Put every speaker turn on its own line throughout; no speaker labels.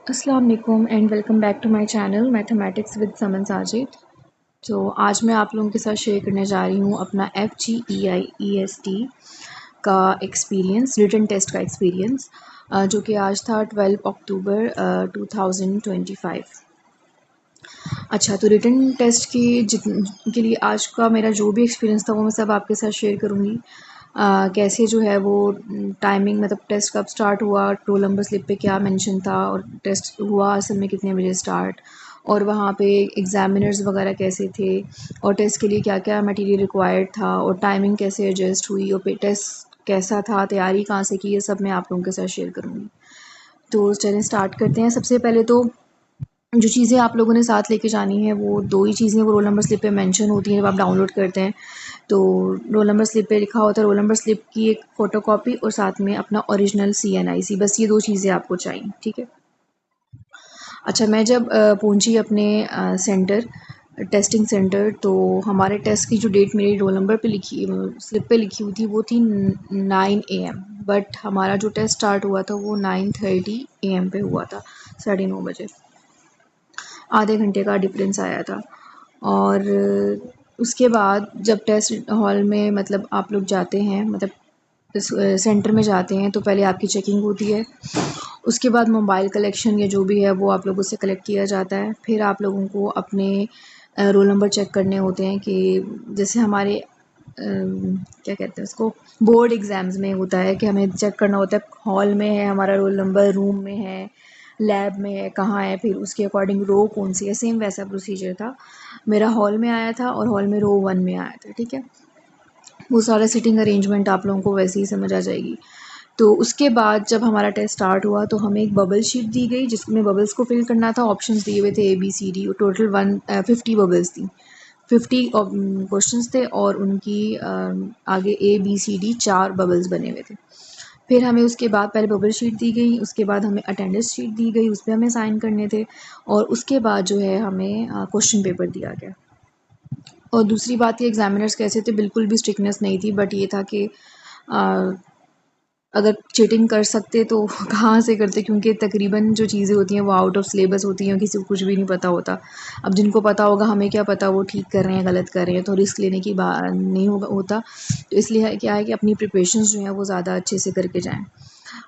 अस्सलाम वालेकुम and welcome back to my channel mathematics with Saman Sajid. तो आज मैं आप लोगों के साथ शेयर करने जा रही हूँ अपना FGEIEST का एक्सपीरियंस, रिटन टेस्ट का एक्सपीरियंस, जो कि आज था 12 अक्टूबर 2025। अच्छा, तो रिटन टेस्ट के लिए आज का मेरा जो भी एक्सपीरियंस था वो मैं सब आपके साथ शेयर करूँगी। कैसे जो है वो टाइमिंग, मतलब टेस्ट कब स्टार्ट हुआ, रोल नंबर स्लिप पे क्या मेंशन था, और टेस्ट हुआ असल में कितने बजे स्टार्ट, और वहाँ पे एग्ज़ामिनर्स वगैरह कैसे थे, और टेस्ट के लिए क्या क्या मटेरियल रिक्वायर्ड था, और टाइमिंग कैसे एडजस्ट हुई, और टेस्ट कैसा था, तैयारी कहाँ से की, ये सब मैं आप लोगों के साथ शेयर करूँगी। तो चलिए स्टार्ट करते हैं। सबसे पहले तो जो चीज़ें आप लोगों ने साथ लेके जानी है वो दो ही चीज़ें वो रोल नंबर स्लिप पे मेंशन होती हैं जब आप डाउनलोड करते हैं। तो रोल नंबर स्लिप पे लिखा होता है रोल नंबर स्लिप की एक फ़ोटोकॉपी और साथ में अपना ओरिजिनल CNIC, बस ये दो चीज़ें आपको चाहिए, ठीक है। अच्छा, मैं जब पहुंची अपने सेंटर, टेस्टिंग सेंटर, तो हमारे टेस्ट की जो डेट मेरी रोल नंबर पे लिखी, स्लिप पे लिखी हुई थी, वो थी 9 AM, बट हमारा जो टेस्ट स्टार्ट हुआ था वो 9:30 AM पे हुआ था, 9:30 बजे। आधे घंटे का डिफरेंस आया था। और उसके बाद जब टेस्ट हॉल में, मतलब आप लोग जाते हैं, मतलब इस सेंटर में जाते हैं, तो पहले आपकी चेकिंग होती है। उसके बाद मोबाइल कलेक्शन या जो भी है वो आप लोगों से कलेक्ट किया जाता है। फिर आप लोगों को अपने रोल नंबर चेक करने होते हैं, कि जैसे हमारे क्या कहते हैं उसको, बोर्ड एग्ज़ाम्स में होता है कि हमें चेक करना होता है हॉल में है हमारा रोल नंबर, रूम में है, लैब में है, कहाँ है, फिर उसके अकॉर्डिंग रो कौन सी है। सेम वैसा प्रोसीजर था। मेरा हॉल में आया था और हॉल में रो 1 में आया था, ठीक है। वो सारा सिटिंग अरेंजमेंट आप लोगों को वैसे ही समझ आ जाएगी। तो उसके बाद जब हमारा टेस्ट स्टार्ट हुआ तो हमें एक बबल शीट दी गई जिसमें बबल्स को फिल करना था। ऑप्शंस दिए हुए थे ABCD, टोटल 50 बबल्स थी, 50 क्वेश्चंस थे, और उनकी आगे ABCD 4 बबल्स बने हुए थे। फिर हमें उसके बाद पहले बबल शीट दी गई, उसके बाद हमें अटेंडेंस शीट दी गई, उस पर हमें साइन करने थे, और उसके बाद जो है हमें क्वेश्चन पेपर दिया गया। और दूसरी बात, ये एग्जामिनर्स कैसे थे, बिल्कुल भी स्ट्रिक्टनेस नहीं थी, बट ये था कि अगर चीटिंग कर सकते तो कहाँ से करते, क्योंकि तकरीबन जो चीज़ें होती हैं वो आउट ऑफ सिलेबस होती हैं, किसी को कुछ भी नहीं पता होता। अब जिनको पता होगा, हमें क्या पता वो ठीक कर रहे हैं गलत कर रहे हैं, तो रिस्क लेने की बात नहीं होता। तो इसलिए क्या है कि अपनी प्रिपरेशंस जो हैं वो ज़्यादा अच्छे से करके जाएं।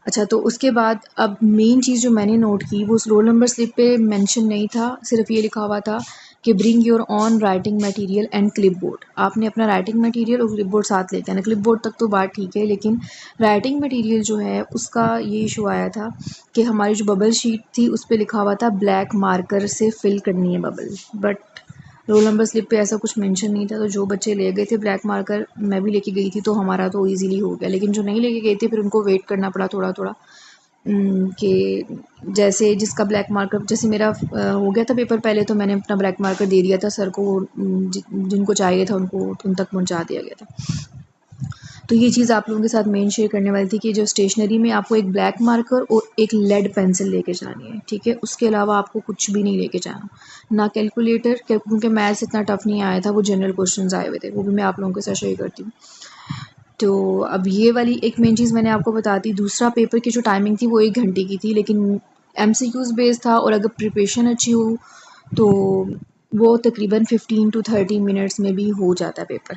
अच्छा, तो उसके बाद अब मेन चीज़ जो मैंने नोट की, वो उस रोल नंबर स्लिप पे मेंशन नहीं था, सिर्फ ये लिखा हुआ था कि bring your on writing material and clipboard. आपने अपना राइटिंग मटेरियल और क्लिपबोर्ड साथ लेके आना। क्लिपबोर्ड तक तो बात ठीक है, लेकिन राइटिंग मटेरियल जो है उसका ये इशू आया था कि हमारी जो बबल शीट थी उस पर लिखा हुआ था ब्लैक मार्कर से फिल करनी है bubble, but roll number slip पे ऐसा कुछ मेंशन नहीं था। तो जो बच्चे ले गए थे ब्लैक मार्कर, मैं भी लेके गई थी, तो हमारा तो इजीली हो गया, लेकिन जो नहीं लेके गए थे फिर उनको वेट करना पड़ा थोड़ा थोड़ा, कि जैसे जिसका ब्लैक मार्कर, जैसे मेरा हो गया था पेपर पहले, तो मैंने अपना ब्लैक मार्कर दे दिया था सर को, जिनको चाहिए था उनको उन तक पहुंचा दिया गया था। तो ये चीज़ आप लोगों के साथ मेन शेयर करने वाली थी कि जो स्टेशनरी में आपको एक ब्लैक मार्कर और एक लेड पेंसिल लेके जानी है, ठीक है। उसके अलावा आपको कुछ भी नहीं लेके जाना, ना कैलकुलेटर, क्योंकि मैथ्स इतना टफ नहीं आया था, वो जनरल क्वेश्चंस आए हुए थे, वो भी मैं आप लोगों के साथ शेयर करती हूँ। तो अब ये वाली एक मेन चीज़ मैंने आपको बता दी। दूसरा, पेपर की जो टाइमिंग थी वो 1 घंटे की थी, लेकिन MCQs बेस्ड था, और अगर प्रिपरेशन अच्छी हो तो वो तकरीबन 15 to 30 मिनट्स में भी हो जाता है पेपर।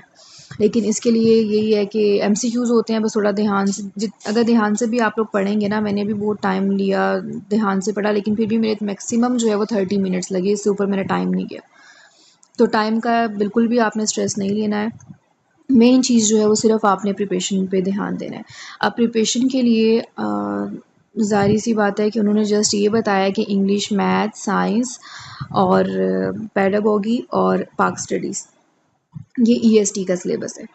लेकिन इसके लिए यही है कि MCQs होते हैं, बस थोड़ा ध्यान से, अगर ध्यान से भी आप लोग पढ़ेंगे ना, मैंने भी बहुत टाइम लिया, ध्यान से पढ़ा, लेकिन फिर भी मेरे मैक्सिमम जो है वो 30 मिनट्स लगे, इससे ऊपर मेरा टाइम नहीं गया। तो टाइम का बिल्कुल भी आपने स्ट्रेस नहीं लेना है। मेन चीज़ जो है वो सिर्फ आपने प्रिपरेशन पे ध्यान देना है। अब प्रिपरेशन के लिए ज़ाहिर सी बात है कि उन्होंने जस्ट ये बताया कि इंग्लिश, मैथ, साइंस और पेडागोगी और पाक स्टडीज़, ये EST का सिलेबस है।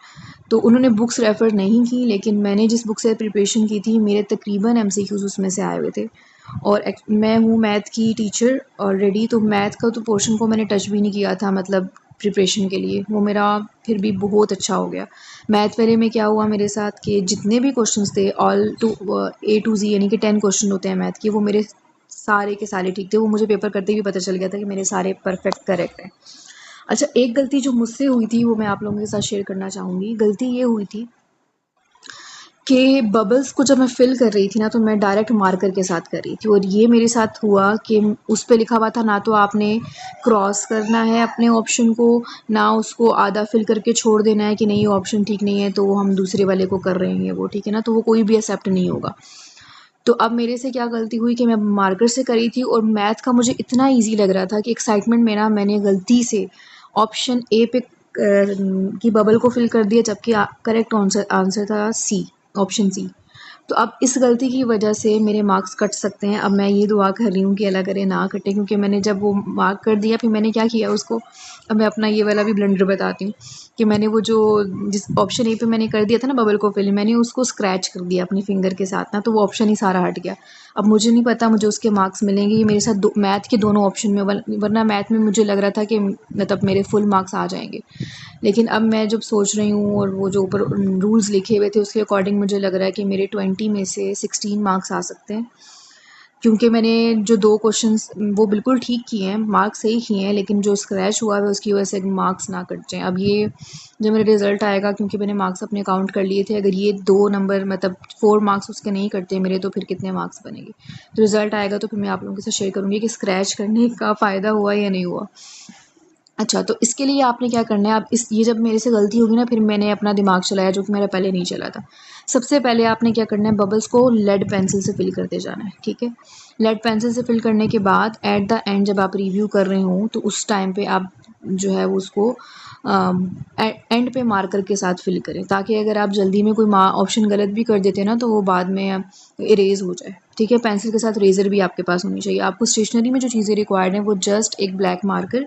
तो उन्होंने बुक्स रेफ़र नहीं की, लेकिन मैंने जिस बुक से प्रिपरेशन की थी, मेरे तकरीबन MCQs उसमें से आए हुए थे। और मैं हूँ मैथ की टीचर ऑलरेडी, तो मैथ का तो पोर्शन को मैंने टच भी नहीं किया था, मतलब प्रिपरेशन के लिए वो मेरा फिर भी बहुत अच्छा हो गया। मैथ वाले में क्या हुआ मेरे साथ कि जितने भी क्वेश्चंस थे, all to A to Z, यानी कि 10 क्वेश्चन होते हैं मैथ के, वो मेरे सारे के सारे ठीक थे। वो मुझे पेपर करते ही पता चल गया था कि मेरे सारे परफेक्ट करेक्ट हैं। अच्छा, एक गलती जो मुझसे हुई थी वो मैं आप लोगों के साथ शेयर करना चाहूँगी। गलती ये हुई थी कि बबल्स को जब मैं फ़िल कर रही थी ना, तो मैं डायरेक्ट मार्कर के साथ कर रही थी, और ये मेरे साथ हुआ कि उस पे लिखा हुआ था ना तो आपने क्रॉस करना है अपने ऑप्शन को, ना उसको आधा फ़िल करके छोड़ देना है कि नहीं ये ऑप्शन ठीक नहीं है तो हम दूसरे वाले को कर रहे हैं वो, ठीक है ना, तो वो कोई भी एक्सेप्ट नहीं होगा। तो अब मेरे से क्या गलती हुई कि मैं मार्कर से करी थी, और मैथ का मुझे इतना ईज़ी लग रहा था कि एक्साइटमेंट में ना मैंने गलती से ऑप्शन ए पे की बबल को फ़िल कर दिया, जबकि करेक्ट आंसर आंसर था सी, ऑप्शन सी। तो अब इस गलती की वजह से मेरे मार्क्स कट सकते हैं। अब मैं ये दुआ कर रही हूँ कि अल्लाह करे ना कटे, क्योंकि मैंने जब वो मार्क कर दिया फिर मैंने क्या किया उसको, अब मैं अपना ये वाला भी ब्लंडर बताती हूँ कि मैंने वो जो जिस ऑप्शन ए पे मैंने कर दिया था ना बबल को फिल, मैंने उसको स्क्रैच कर दिया अपनी फिंगर के साथ ना, तो वो ऑप्शन ही सारा हट गया। अब मुझे नहीं पता मुझे उसके मार्क्स मिलेंगे, ये मेरे साथ मैथ के दोनों ऑप्शन में, वरना मैथ में मुझे लग रहा था कि मतलब मेरे फुल मार्क्स आ जाएंगे। लेकिन अब मैं जब सोच रही हूँ और वो जो ऊपर रूल्स लिखे हुए थे उसके अकॉर्डिंग मुझे लग रहा है कि मेरे 20 में से 16 मार्क्स आ सकते हैं, क्योंकि मैंने जो 2 क्वेश्चंस वो बिल्कुल ठीक किए हैं, मार्क्स सही किए हैं, लेकिन जो स्क्रैच हुआ है उसकी वजह से मार्क्स ना कट जाएँ। अब ये जब मेरा रिज़ल्ट आएगा, क्योंकि मैंने मार्क्स अपने काउंट कर लिए थे, अगर ये 2 नंबर मतलब 4 मार्क्स उसके नहीं कटते मेरे, तो फिर कितने मार्क्स बनेंगे। तो रिज़ल्ट आएगा तो फिर मैं आप लोगों के साथ शेयर करूँगी कि स्क्रैच करने का फ़ायदा हुआ या नहीं हुआ। अच्छा, तो इसके लिए आपने क्या करना है, आप इस ये जब मेरे से गलती होगी ना, फिर मैंने अपना दिमाग चलाया जो कि मेरा पहले नहीं चला था। सबसे पहले आपने क्या करना है, बबल्स को लेड पेंसिल से फिल करते जाना है, ठीक है। लेड पेंसिल से फिल करने के बाद एट द एंड जब आप रिव्यू कर रहे हो तो उस टाइम पे आप जो है वो उसको एंड पे मार्कर के साथ फिल करें, ताकि अगर आप जल्दी में कोई ऑप्शन गलत भी कर देते हैं ना तो वो बाद में इरेज हो जाए, ठीक है। पेंसिल के साथ रेज़र भी आपके पास होनी चाहिए। आपको स्टेशनरी में जो चीज़ें रिक्वायर्ड हैं वो जस्ट एक ब्लैक मार्कर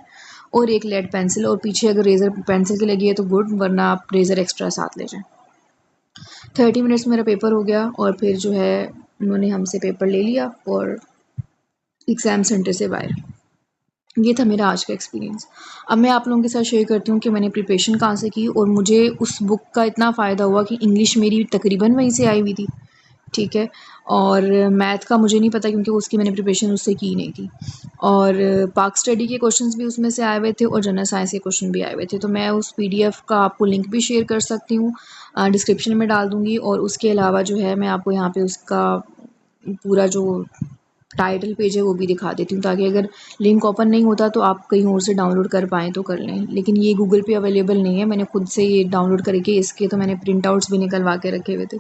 और एक लेड पेंसिल, और पीछे अगर रेज़र पेंसिल की लगी है तो गुड, वरना आप रेज़र एक्स्ट्रा साथ ले जाएं। 30 मिनट्स मेरा पेपर हो गया, और फिर जो है उन्होंने हमसे पेपर ले लिया और एग्ज़ाम सेंटर से बाहर। ये था मेरा आज का एक्सपीरियंस। अब मैं आप लोगों के साथ शेयर करती हूँ कि मैंने प्रिपरेशन कहाँ से की, और मुझे उस बुक का इतना फ़ायदा हुआ कि इंग्लिश मेरी तकरीबन वहीं से आई हुई थी, ठीक है। और मैथ का मुझे नहीं पता क्योंकि उसकी मैंने प्रिपरेशन उससे की नहीं थी, और पाक स्टडी के क्वेश्चंस भी उसमें से आए हुए थे और जनरल साइंस के क्वेश्चन भी आए हुए थे। तो मैं उस पीडीएफ का आपको लिंक भी शेयर कर सकती हूँ, डिस्क्रिप्शन में डाल दूँगी, और उसके अलावा जो है मैं आपको यहाँ पे उसका पूरा जो टाइटल पेज है वो भी दिखा देती हूँ, ताकि अगर लिंक ओपन नहीं होता तो आप कहीं और से डाउनलोड कर पाएँ तो कर लें। लेकिन ये गूगल पे अवेलेबल नहीं है, मैंने खुद से ये डाउनलोड करके इसके तो मैंने प्रिंट आउट्स भी निकलवा के रखे हुए थे।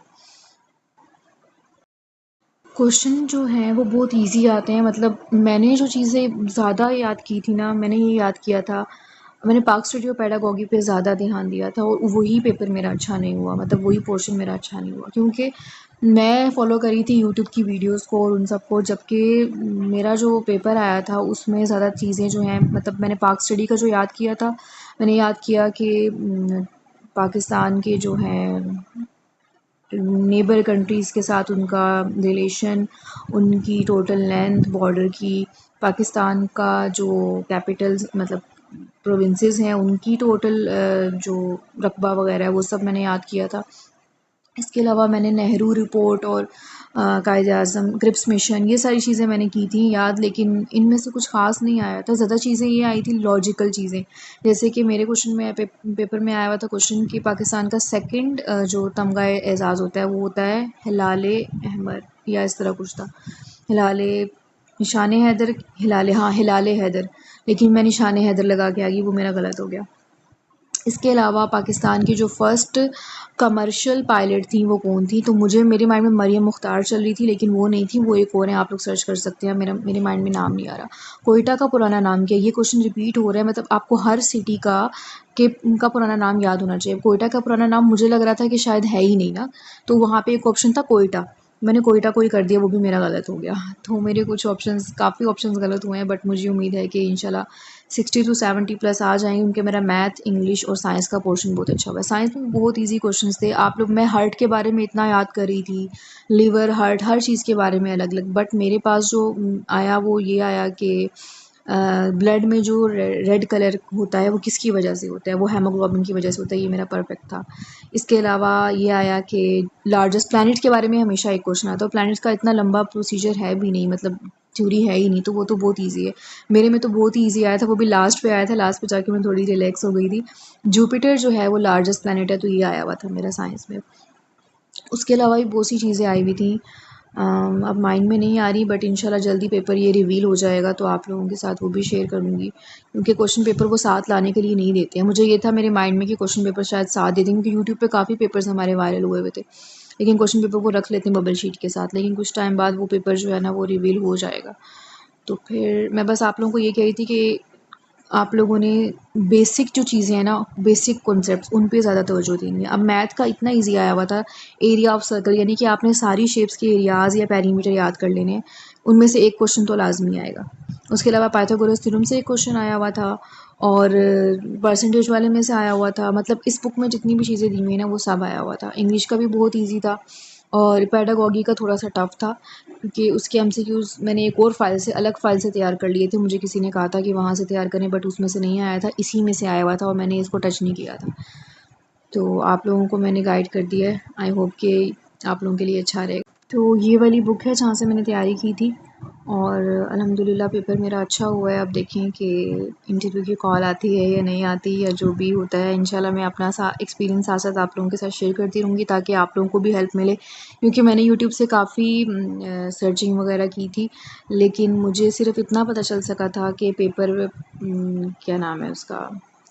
क्वेश्चन जो हैं वो बहुत इजी आते हैं, मतलब मैंने जो चीज़ें ज़्यादा याद की थी ना, मैंने ये याद किया था, मैंने पार्क स्टूडियो पेडागॉगी पे ज़्यादा ध्यान दिया था, और वही पेपर मेरा अच्छा नहीं हुआ, मतलब वही पोर्शन मेरा अच्छा नहीं हुआ, क्योंकि मैं फ़ॉलो करी थी यूट्यूब की वीडियोस को और उन सबको, जबकि मेरा जो पेपर आया था उसमें ज़्यादा चीज़ें जो हैं, मतलब मैंने पार्क स्टडी का जो याद किया था, मैंने याद किया कि पाकिस्तान के जो हैं नेबर कंट्रीज़ के साथ उनका रिलेशन, उनकी टोटल लेंथ बॉर्डर की, पाकिस्तान का जो कैपिटल्स मतलब प्रोविंसेस हैं उनकी टोटल जो रकबा वगैरह है वो सब मैंने याद किया था। इसके अलावा मैंने नेहरू रिपोर्ट और कायद-ए-आज़म क्रिप्स मिशन ये सारी चीज़ें मैंने की थी याद, लेकिन इनमें से कुछ ख़ास नहीं आया था। ज़्यादा चीज़ें ये आई थी लॉजिकल चीज़ें, जैसे कि मेरे क्वेश्चन में पेपर में आया हुआ था क्वेश्चन कि पाकिस्तान का सेकंड जो तमगा एज़ाज़ होता है वो होता है हिलाल अहमर या इस तरह कुछ था, हिलाल निशान हैदर, हिलाल हैदर, लेकिन मैं निशान हैदर लगा के आ गई, वो मेरा गलत हो गया। इसके अलावा पाकिस्तान की जो फ़र्स्ट कमर्शियल पायलट थी वो कौन थी, तो मुझे मेरे माइंड में मरियम मुख्तार चल रही थी, लेकिन वो नहीं थी, वो एक और है, आप लोग सर्च कर सकते हैं, मेरे माइंड में नाम नहीं आ रहा। कोयटा का पुराना नाम क्या है, ये क्वेश्चन रिपीट हो रहा है, मतलब आपको हर सिटी का के उनका पुराना नाम याद होना चाहिए। कोयटा का पुराना नाम मुझे लग रहा था कि शायद है ही नहीं ना, तो वहाँ पे एक ऑप्शन था कोयटा, मैंने कोयटा को ही कर दिया, वो भी मेरा गलत हो गया। तो मेरे कुछ ऑप्शंस काफ़ी ऑप्शंस गलत हुए हैं, बट मुझे उम्मीद है कि इंशाल्लाह 60 टू 70 प्लस आ जाएंगे, क्योंकि मेरा मैथ, इंग्लिश और साइंस का पोर्शन बहुत अच्छा हुआ है। साइंस में बहुत इजी क्वेश्चंस थे, आप लोग मैं हार्ट के बारे में इतना याद कर रही थी, लिवर, हार्ट, हर चीज़ के बारे में अलग अलग, बट मेरे पास जो आया वो ये आया कि ब्लड में जो रेड कलर होता है वो किसकी वजह से होता है, वो हेमोग्लोबिन की वजह से होता है, ये मेरा परफेक्ट था। इसके अलावा ये आया कि लार्जेस्ट प्लैनेट के बारे में हमेशा एक क्वेश्चन आता है, प्लैनेट का इतना लंबा प्रोसीजर है भी नहीं, मतलब थ्योरी है ही नहीं, तो वो तो बहुत ईजी है। मेरे में तो बहुत ही ईजी आया था, वो भी लास्ट पे आया था, लास्ट पे जाके मैं थोड़ी रिलैक्स हो गई थी। जुपिटर जो है वो लार्जेस्ट प्लैनेट है, तो ये आया हुआ था मेरा साइंस में। उसके अलावा भी बहुत सी चीज़ें आई हुई थी, अब माइंड में नहीं आ रही, बट इंशाल्लाह जल्दी पेपर ये रिवील हो जाएगा तो आप लोगों के साथ वो भी शेयर करूँगी, क्योंकि क्वेश्चन पेपर वो साथ लाने के लिए नहीं देते हैं। मुझे ये था मेरे माइंड में कि क्वेश्चन पेपर शायद साथ दे दें, क्योंकि यूट्यूब पे काफ़ी पेपर्स हमारे वायरल हुए हुए थे, लेकिन क्वेश्चन पेपर वो रख लेते हैं बबल शीट के साथ, लेकिन कुछ टाइम बाद वो पेपर जो है ना वो रिवील हो जाएगा। तो फिर मैं बस आप लोगों को ये कह रही थी कि आप लोगों ने बेसिक जो चीज़ें हैं ना, बेसिक कॉन्सेप्ट्स, उन पे ज़्यादा तवज्जो देनी है। अब मैथ का इतना इजी आया हुआ था, एरिया ऑफ सर्कल, यानी कि आपने सारी शेप्स के एरियाज़ या पेरीमीटर याद कर लेने हैं, उनमें से एक क्वेश्चन तो लाजमी आएगा। उसके अलावा पाइथागोरस थ्योरम से एक क्वेश्चन आया हुआ था, और परसेंटेज वाले में से आया हुआ था। मतलब इस बुक में जितनी भी चीज़ें दी हुई हैं ना वो सब आया हुआ था। इंग्लिश का भी बहुत ईजी था, और पेडागॉजी का थोड़ा सा टफ था, क्योंकि उसके एमसीक्यूज़ मैंने एक और फाइल से, अलग फ़ाइल से तैयार कर लिए थे। मुझे किसी ने कहा था कि वहाँ से तैयार करें, बट उसमें से नहीं आया था, इसी में से आया हुआ था, और मैंने इसको टच नहीं किया था। तो आप लोगों को मैंने गाइड कर दिया है, आई होप कि आप लोगों के लिए अच्छा रहेगा। तो ये वाली बुक है जहाँ से मैंने तैयारी की थी, और अल्हम्दुलिल्लाह पेपर मेरा अच्छा हुआ है। अब देखें कि इंटरव्यू की कॉल आती है या नहीं आती, या जो भी होता है इंशाल्लाह मैं अपना एक्सपीरियंस साथ साथ आप लोगों के साथ शेयर करती रहूँगी, ताकि आप लोगों को भी हेल्प मिले। क्योंकि मैंने यूट्यूब से काफ़ी सर्चिंग वगैरह की थी, लेकिन मुझे सिर्फ इतना पता चल सका था कि पेपर क्या नाम है उसका,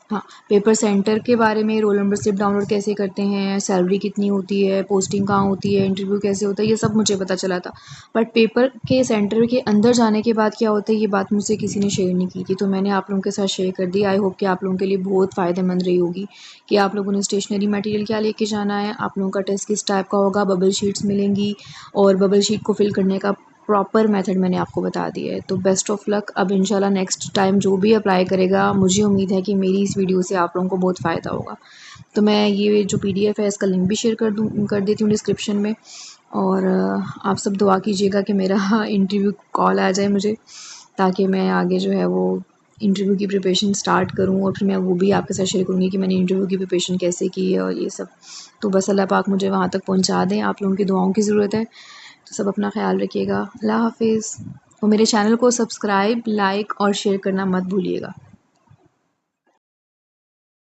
हाँ, पेपर सेंटर के बारे में, रोल नंबर स्लिप डाउनलोड कैसे करते हैं, सैलरी कितनी होती है, पोस्टिंग कहाँ होती है, इंटरव्यू कैसे होता है, ये सब मुझे पता चला था। बट पेपर के सेंटर के अंदर जाने के बाद क्या होता है, ये बात मुझसे किसी ने शेयर नहीं की थी, तो मैंने आप लोगों के साथ शेयर कर दी। आई होप कि आप लोगों के लिए बहुत फ़ायदेमंद रही होगी कि आप लोगों ने स्टेशनरी मटेरियल क्या लेके जाना है, आप लोगों का टेस्ट किस टाइप का होगा, बबल शीट्स मिलेंगी, और बबल शीट को फिल करने का प्रॉपर मेथड मैंने आपको बता दिया है। तो बेस्ट ऑफ लक। अब इंशाल्लाह नेक्स्ट टाइम जो भी अप्लाई करेगा, मुझे उम्मीद है कि मेरी इस वीडियो से आप लोगों को बहुत फ़ायदा होगा। तो मैं ये जो पीडीएफ है इसका लिंक भी शेयर कर देती हूँ डिस्क्रिप्शन में, और आप सब दुआ कीजिएगा कि मेरा इंटरव्यू कॉल आ जाए मुझे, ताकि मैं आगे जो है वो इंटरव्यू की प्रिपरेशन स्टार्ट करूँ, और फिर मैं वो भी आपके साथ शेयर करूँगी कि मैंने इंटरव्यू की प्रिपरेशन कैसे की है और ये सब। तो बस अल्लाह पाक मुझे वहाँ तक पहुँचा दें, आप लोगों की दुआओं की ज़रूरत है। तो सब अपना ख्याल रखिएगा। अल्लाह हाफिज़। और मेरे चैनल को सब्सक्राइब, लाइक और शेयर करना मत भूलिएगा।